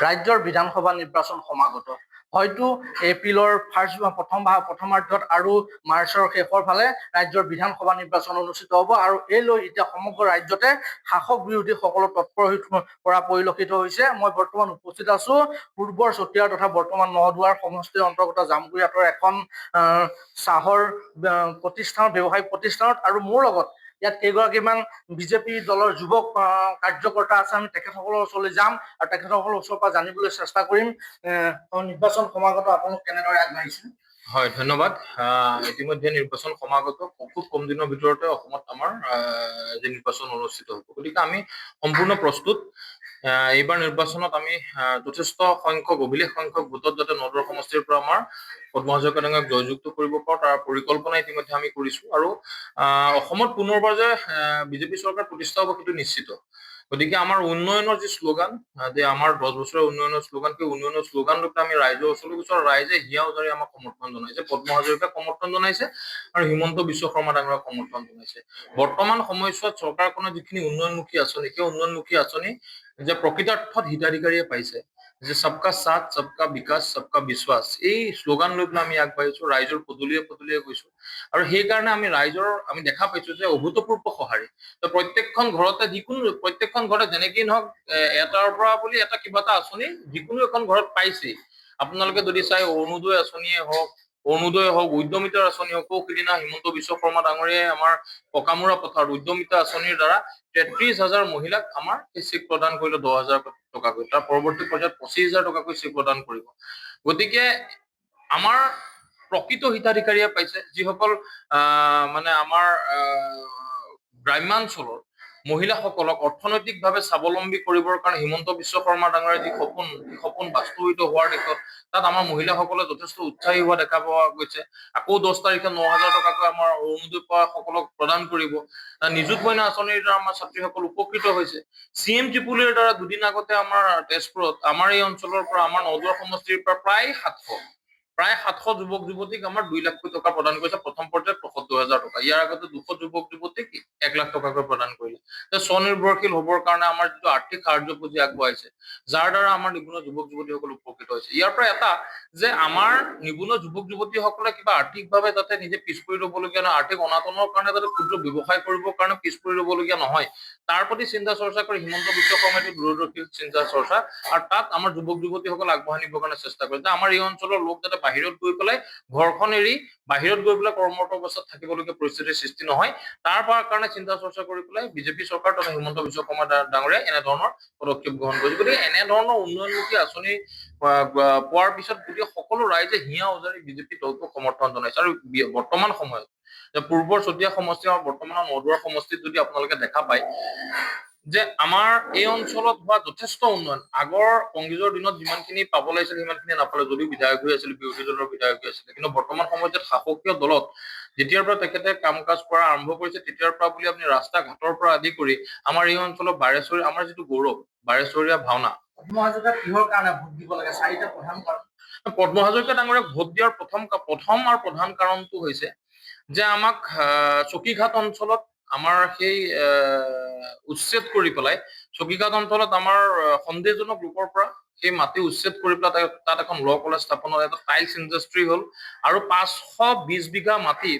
ৰাজ্যৰ বিধানসভা নিৰ্বাচন সমাগত। হয়তো এপ্ৰিলৰ প্ৰথমাৰ্ধত আৰু মাৰ্চৰ শেষৰ ফালে ৰাজ্যৰ বিধানসভা নিৰ্বাচন অনুষ্ঠিত হ'ব আৰু এই লৈ এতিয়া সমগ্ৰ ৰাজ্যতে শাসক বিৰোধী সকলো তৎপৰ হৈ পৰা পৰিলক্ষিত হৈছে। মই বৰ্তমান উপস্থিত আছো পূৰ্বৰ চতিয়াৰ তথা বৰ্তমান নদুৱাৰ সমষ্টিৰ অন্তৰ্গত জামগুৰিয়াতৰ এখন চাহৰ প্ৰতিষ্ঠানত, ব্যৱসায়িক প্ৰতিষ্ঠানত, আৰু মোৰ লগত ইয়াত কেইগৰাকীমান বিজেপি দলৰ যুৱক কাৰ্যকৰ্তা আছে। আমি তেখেতসকলৰ ওচৰলৈ যাম আৰু তেখেতসকলৰ ওচৰৰ পৰা জানিবলৈ চেষ্টা কৰিম নিৰ্বাচন সমাগত আপোনালোক কেনেদৰে আগবাঢ়িছে। হয়, ধন্যবাদ। ইতিমধ্যে নিৰ্বাচন সমাগত, খুব কম দিনৰ ভিতৰতে অসমত আমাৰ যে নিৰ্বাচন অনুষ্ঠিত হ'ব, গতিকে আমি সম্পূৰ্ণ প্ৰস্তুত। এইবাৰ নিৰ্বাচনত আমি যথেষ্ট সংখ্যক, অভিলেখ সংখ্যক ভোটত যাতে নদুৱাৰ সমষ্টিৰ পৰা আমাৰ পদ্ম হাজৰিকা ডাঙৰীয়াক জয়যুক্ত কৰিব পাৰোঁ তাৰ পৰিকল্পনা ইতিমধ্যে আমি কৰিছো। আৰু অসমত পুনৰবাৰ যে বিজেপি চৰকাৰ প্ৰতিষ্ঠা হ'ব সেইটো নিশ্চিত। গতিকে আমাৰ উন্নয়নৰ যি শ্লোগান, যে আমাৰ 10 বছৰৰ উন্নয়নৰ শ্লোগান, সেই উন্নয়নৰ শ্লোগান ৰূপে আমি ৰাইজৰ ওচৰলৈ গৈছো আৰু ৰাইজে হিয়া উজাৰি আমাক সমৰ্থন জনাইছে, পদ্ম হাজৰিকাক সমৰ্থন জনাইছে আৰু হিমন্ত বিশ্ব শৰ্মা ডাঙৰীয়াক সমৰ্থন জনাইছে। বৰ্তমান সময়ছোৱাত চৰকাৰখনৰ যিখিনি উন্নয়নমুখী আঁচনি, সেই উন্নয়নমুখী আঁচনি যে প্ৰকৃতাৰ্থত হিতাধিকাৰীয়ে পাইছে, যে সবকা সাথ সবকা বিকাশ সবকা বিশ্বাস, এই শ্লোগান লৈ পেলাই আমি আগবাঢ়িছো, ৰাইজৰ পদূলিয়ে পদূলিয়ে গৈছো। আৰু সেইকাৰণে আমি দেখা পাইছো যে অভূতপূৰ্ব সঁহাৰি। প্ৰত্যেকখন ঘৰতে, প্ৰত্যেকখন ঘৰতে যেনেকেই নহওক এটাৰ পৰা বুলি এটা কিবা এটা আঁচনি যিকোনো এখন ঘৰত পাইছেই। আপোনালোকে যদি চাই অৰুণোদয় আঁচনিয়ে হওক, উদ্যমিতাৰ আঁচনি হওক, সিদিনা হিমন্ত বিশ্ব শৰ্মা ডাঙৰীয়াই আমাৰ পকামুৰা পথাৰত উদ্যমিতা আঁচনিৰ দ্বাৰা 33,000 মহিলাক আমাৰ চেক প্ৰদান কৰিলে 10,000 টকাকৈ। তাৰ পৰৱৰ্তী পৰ্যায়ত 25,000 টকাকৈ চেক প্ৰদান কৰিব। গতিকে আমাৰ প্ৰকৃত হিতাধিকাৰীয়ে পাইছে, যিসকল মানে আমাৰ গ্ৰাম্যাঞ্চলৰ মহিলাসকলক অৰ্থনৈতিকভাৱে স্বাৱলম্বী কৰিবৰ কাৰণে হিমন্ত বিশ্ব শৰ্মা ডাঙৰীয়াৰ যি সপোন বাস্তৱায়িত হোৱাৰ দিশত তাত আমাৰ মহিলাসকলে যথেষ্ট উৎসাহী হোৱা দেখা পোৱা গৈছে। আকৌ 10 তাৰিখে 9,000 টকাকৈ আমাৰ অৰুণোদয় পোৱা সকলক প্ৰদান কৰিব। নিযুত মইনা আঁচনিৰ দ্বাৰা আমাৰ ছাত্ৰীসকল উপকৃত হৈছে। CM ত্ৰিপুলিৰ দ্বাৰা দুদিন আগতে আমাৰ তেজপুৰত, আমাৰ এই অঞ্চলৰ পৰা, আমাৰ নদুৱাৰ সমষ্টিৰ পৰা প্ৰায় 700 যুৱক যুৱতীক আমাৰ 2 লাখ টকা প্ৰদান কৰিছে। প্ৰথম পৰ্যায়ত 75,000 টকা, ইয়াৰ আগতে 200 যুৱক যুৱতীক 1 লাখ টকাকৈ প্ৰদান কৰিলে। স্বনিৰ্ভৰশীল হবৰ কাৰণে আমাৰ যিটো আৰ্থিক সাহায্য পুঁজি আগবঢ়াইছে, যাৰ দ্বাৰা আমাৰ নিবনুৱা যুৱক যুৱতীসকল উপকৃত হৈছে। ইয়াৰ পৰা এটা যে আমাৰ নিবনুৱা যুৱক যুৱতীসকলে কিবা আৰ্থিকভাৱে যাতে নিজে পিছ পৰি ৰবলগীয়া নহয়, আৰ্থিক অনাটনৰ কাৰণে যাতে ক্ষুদ্ৰ ব্যৱসায় কৰিবৰ কাৰণে পিছ পৰি ৰবলগীয়া নহয়, তাৰ প্ৰতি চিন্তা চৰ্চা কৰি হিমন্ত বিশ্ব শৰ্মাই দূৰদৰ্শী চিন্তা চৰ্চা, আৰু তাত আমাৰ যুৱক যুৱতীসকল আগবঢ়াই নিবৰ কাৰণে চেষ্টা কৰিছে। আমাৰ এই অঞ্চলৰ লোক যাতে বাহিৰত গৈ পেলাই, ঘৰখন এৰি বাহিৰত গৈ পেলাই কৰ্মৰত অৱস্থাত থাকিবলগীয়া পৰিস্থিতিৰ সৃষ্টি নহয়, তাৰ কাৰণে চিন্তা চৰ্চা কৰি পেলাই বিজেপি চৰকাৰ তথা হিমন্ত বিশ্ব শৰ্মা ডাঙৰীয়াই এনেধৰণৰ পদক্ষেপ গ্ৰহণ কৰিছে। গতিকে এনেধৰণৰ উন্নয়নমুখী আঁচনি পোৱাৰ পিছত গোটেই সকলো ৰাইজে হিয়া উজাৰি বিজেপি দলটোক সমৰ্থন জনাইছে। আৰু বৰ্তমান সময়ত পূৰ্বৰ চতিয়া সমষ্টি আৰু বৰ্তমানৰ নদুৱাৰ সমষ্টিত যদি আপোনালোকে দেখা পায় যে আমাৰ এই অঞ্চলত হোৱা যথেষ্ট উন্নয়ন, আগৰ কংগ্ৰেছৰ দিনত যিমানখিনি পাব লাগিছিল সিমানখিনি নাপালে, যদিও বিধায়ক হৈ আছিল, বিৰোধী দলৰ বিধায়ক হৈ আছিলে। কিন্তু বৰ্তমান সময়ত শাসকীয় দলত যেতিয়াৰ পৰা তেখেতে কাম কাজ কৰা আৰম্ভ কৰিছে, তেতিয়াৰ পৰা বুলি আপুনি ৰাস্তা ঘাটৰ পৰা আদি কৰি আমাৰ এই অঞ্চলৰ বাৰেচহৰীয়া, আমাৰ যিটো গৌৰৱ বাৰেচহৰীয়া ভাওনা, পদ্ম হাজৰিকাক কিহৰ কাৰণে ভোট দিব লাগে? 4টা প্ৰধান কাৰণ। পদ্ম হাজৰিকা ডাঙৰীয়াক ভোট দিয়াৰ প্ৰথম আৰু প্ৰধান কাৰণটো হৈছে যে আমাক চকীঘাট অঞ্চলত আমাৰ সেই উচ্ছেদ কৰি পেলাই, চকীঘাট অঞ্চলত আমাৰ সন্দেহজনক লোকৰ পৰা সেই মাটি উচ্ছেদ কৰি পেলাই তাত এখন ল কলেজ স্থাপন হ'ল, এটা টাইলছ ইণ্ডাষ্ট্ৰি হ'ল, আৰু 520 বিঘা মাটি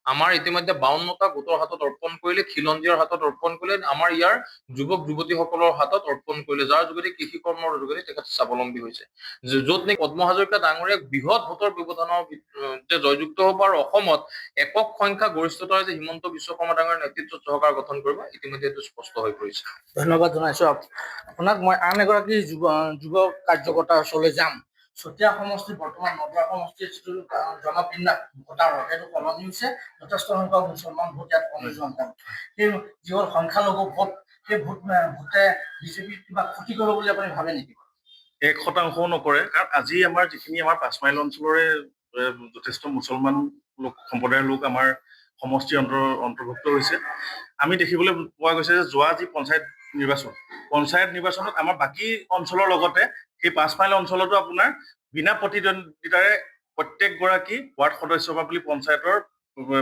আমাৰ ইতিমধ্যে 52টা গোটৰ হাতত অৰ্পণ কৰিলে, খিলঞ্জীয়াৰ হাতত অৰ্পণ কৰিলে, আমাৰ ইয়াৰ যুৱক যুৱতীসকলৰ হাতত অৰ্পণ কৰিলে, যাৰ যোগেদি কৃষি কৰ্মৰ যোগেদি তেখেত স্বাৱলম্বী হৈছে। য'ত নেকি পদ্ম হাজৰিকা ডাঙৰীয়াক বৃহৎ ভোটৰ ব্যৱধানৰ জয়যুক্ত হ'ব আৰু অসমত একক সংখ্যা গৰিষ্ঠতাৰে যে হিমন্ত বিশ্ব শৰ্মা ডাঙৰীয়াৰ নেতৃত্বত চৰকাৰ গঠন কৰিব, ইতিমধ্যে এইটো স্পষ্ট হৈ পৰিছে। ধন্যবাদ জনাইছো আপোনাক। মই আন এগৰাকী যুৱ কাৰ্যকৰ্তাৰ ওচৰলৈ যাম। চতিয়া সমষ্টি, বৰ্তমান নদুৱাৰ সমষ্টিৰ যিটো জনবিন্যাস ভোটাৰ সেইটো সলনি হৈছে। যথেষ্ট সংখ্যক মুছলমান ভোট ইয়াত কমিছে। সেই যিবোৰ সংখ্যালঘু ভোট, সেই ভোটে বিজেপিক কিবা ক্ষতি কৰিব বুলি আপুনি ভাবে নেকি? 1% নকৰে, কাৰণ আজি আমাৰ যিখিনি আমাৰ 5 মাইল অঞ্চলৰে যথেষ্ট মুছলমান সম্প্ৰদায়ৰ লোক আমাৰ সমষ্টিৰ অন্তৰ্ভুক্ত হৈছে। আমি দেখিবলৈ পোৱা গৈছে যে যোৱা যি পঞ্চায়ত নিৰ্বাচনত আমাৰ বাকী অঞ্চলৰ লগতে সেই 5 মাইল অঞ্চলতো আপোনাৰ বিনা প্ৰতিদ্বন্দ্বিতাৰে প্ৰত্যেকগৰাকী ৱাৰ্ড সদস্যৰ পৰা বুলি পঞ্চায়তৰ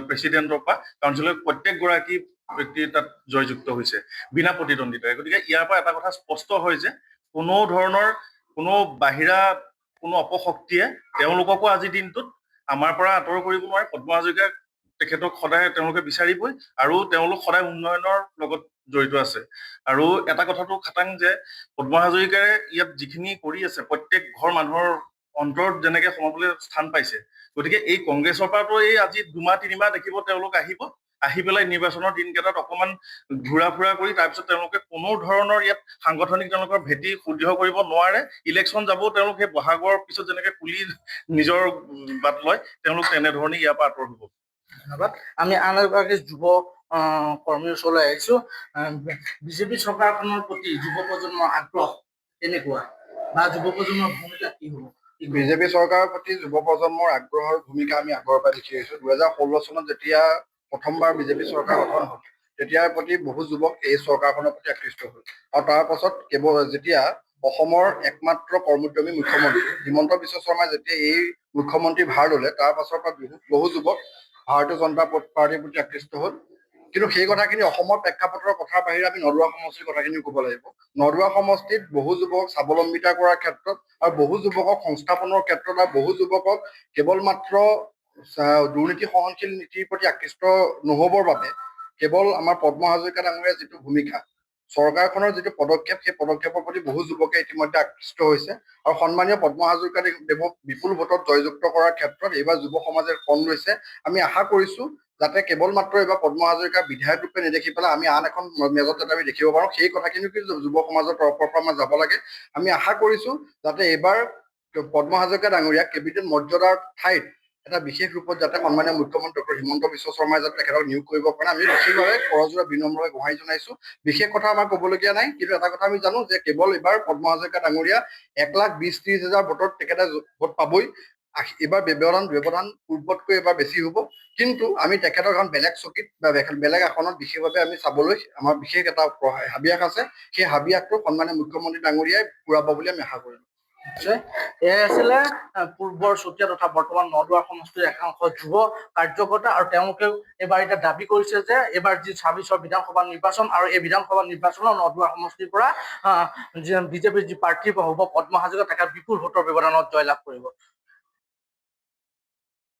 প্ৰেচিডেণ্টৰ পৰা কাউন্সিলৰ প্ৰত্যেকগৰাকী ব্যক্তি তাত জয়যুক্ত হৈছে বিনা প্ৰতিদ্বন্দ্বিতাৰে। গতিকে ইয়াৰ পৰা এটা কথা স্পষ্ট হয় যে কোনো ধৰণৰ কোনো বাহিৰা কোনো অপশক্তিয়ে তেওঁলোককো আজিৰ দিনটোত আমাৰ পৰা আঁতৰ কৰিব নোৱাৰে। পদ্ম হাজৰিকা তেখেতক সদায় তেওঁলোকে বিচাৰিবই আৰু তেওঁলোক সদায় উন্নয়নৰ লগত জড়িত আছে। আৰু এটা কথাটো খাটাং যে পদ্ম হাজৰিকাৰে ইয়াত যিখিনি কৰি আছে প্ৰত্যেক ঘৰ মানুহৰ অন্তৰত যেনেকে সোমাবলৈ স্থান পাইছে, গতিকে এই কংগ্ৰেছৰ পৰাতো এই আজি 2-3 মাহ দেখিব তেওঁলোক আহি পেলাই নিৰ্বাচনৰ দিনকেইটাত অকণমান ঘূৰা ফুৰা কৰি তাৰপিছত তেওঁলোকে কোনো ধৰণৰ ইয়াত সাংগঠনিক তেওঁলোকৰ ভেটি সুদৃঢ় কৰিব নোৱাৰে। ইলেকশ্যন যাবও তেওঁলোক সেই বহাগৰ পিছত যেনেকে কুলি নিজৰ বাট লয়, তেওঁলোক তেনেধৰণে ইয়াৰ পৰা আঁতৰ হ'ব। ধন্যবাদ। আমি আন এগৰাকী যুৱ কৰ্মীৰ ওচৰলৈ আহিছো। বিজেপি চৰকাৰখনৰ প্ৰতি যুৱ প্ৰজন্মৰ আগ্ৰহ কেনেকুৱা বা যুৱ প্ৰজন্মৰ ভূমিকা কি হ'ব? বিজেপি চৰকাৰৰ প্ৰতি যুৱ প্ৰজন্মৰ আগ্ৰহৰ ভূমিকা আমি আগৰ পৰা দেখি আহিছো। 2016 চনত যেতিয়া প্ৰথমবাৰ বিজেপি চৰকাৰ গঠন হ'ল, তেতিয়াৰ প্ৰতি বহু যুৱক এই চৰকাৰখনৰ প্ৰতি আকৃষ্ট হ'ল। আৰু তাৰ পাছত কেৱল যেতিয়া অসমৰ একমাত্ৰ কৰ্মোদ্যমী মুখ্যমন্ত্ৰী হিমন্ত বিশ্ব শৰ্মাই যেতিয়া এই মুখ্যমন্ত্ৰী ভাৰ ল'লে, তাৰ পাছৰ পৰা বহু যুৱক ভাৰতীয় জনতা পাৰ্টীৰ প্ৰতি আকৃষ্ট হ'ল। কিন্তু সেই কথাখিনি অসমৰ প্ৰেক্ষাপটৰ কথাৰ বাহিৰে আমি নলৱা সমষ্টিৰ কথাখিনিও ক'ব লাগিব। নলৱা সমষ্টিত বহু যুৱক স্বাৱলম্বিতা কৰাৰ ক্ষেত্ৰত আৰু বহু যুৱকক সংস্থাপনৰ ক্ষেত্ৰত আৰু বহু যুৱকক কেৱল মাত্ৰ দুৰ্নীতি সহনশীল নীতিৰ প্ৰতি আকৃষ্ট নহ'বৰ বাবে কেৱল আমাৰ পদ্ম হাজৰিকা ডাঙৰীয়াৰ যিটো ভূমিকা, চৰকাৰখনৰ যিটো পদক্ষেপ, সেই পদক্ষেপৰ প্ৰতি বহু যুৱকে ইতিমধ্যে আকৃষ্ট হৈছে। আৰু সন্মানীয় পদ্ম হাজৰিকা দেৱক বিপুল ভোটত জয়যুক্ত কৰাৰ ক্ষেত্ৰত এইবাৰ যুৱ সমাজে পণ লৈছে। আমি আশা কৰিছো যাতে কেৱল মাত্ৰ এইবাৰ পদ্ম হাজৰিকা বিধায়ক ৰূপে নেদেখি পেলাই আমি আন এখন মেজত যাতে আমি দেখিব পাৰোঁ, সেই কথাখিনিও কিন্তু যুৱ সমাজৰ তৰফৰ পৰা আমাৰ যাব লাগে। আমি আশা কৰিছো যাতে এইবাৰ পদ্ম হাজৰিকা ডাঙৰীয়াক কেবিনেট মৰ্যাদাৰ ঠাইত এটা বিশেষ ৰূপত যাতে সন্মানীয় মুখ্যমন্ত্ৰী ডক্টৰ হিমন্ত বিশ্ব শৰ্মাই যাতে তেখেতক নিয়োগ কৰিব পাৰে, আমি বিশেষভাৱে কৰযোৰা বিনম্ৰভাৱে গোহাৰি জনাইছো। বিশেষ কথা আমাৰ ক'বলগীয়া নাই, কিন্তু এটা কথা আমি জানো যে কেৱল এইবাৰ পদ্ম হাজৰিকা ডাঙৰীয়া 1,20,30,000 ভোটত তেখেতে ভোট পাবই। এইবাৰ ব্যৱধান পূৰ্বতকৈ এবাৰ বেছি হ'ব। কিন্তু আমি তেখেতক এখন বেলেগ চকীত বা বেলেগ আসনত বিশেষভাৱে আমি চাবলৈ আমাৰ বিশেষ এটা হাবিয়াস আছে। সেই হাবিয়াসটো সন্মানীয় মুখ্যমন্ত্ৰী ডাঙৰীয়াই পূৰাব বুলি আমি আশা কৰিম। এয়াই আছিলে পূৰ্বৰ চতিয়া তথা বৰ্তমান নলৱা সমষ্টিৰ একাংশ যুৱ কাৰ্যকৰ্তা, আৰু তেওঁলোকেও এইবাৰ এতিয়া দাবী কৰিছে যে এইবাৰ যি 26ৰ বিধানসভা নিৰ্বাচন আৰু এই বিধানসভা নিৰ্বাচনৰ নলৱা সমষ্টিৰ পৰা বিজেপিৰ যি প্ৰাৰ্থী হ'ব পদ্ম হাজৰিকা তেখেত বিপুল ভোটৰ ব্যৱধানত জয়লাভ কৰিব।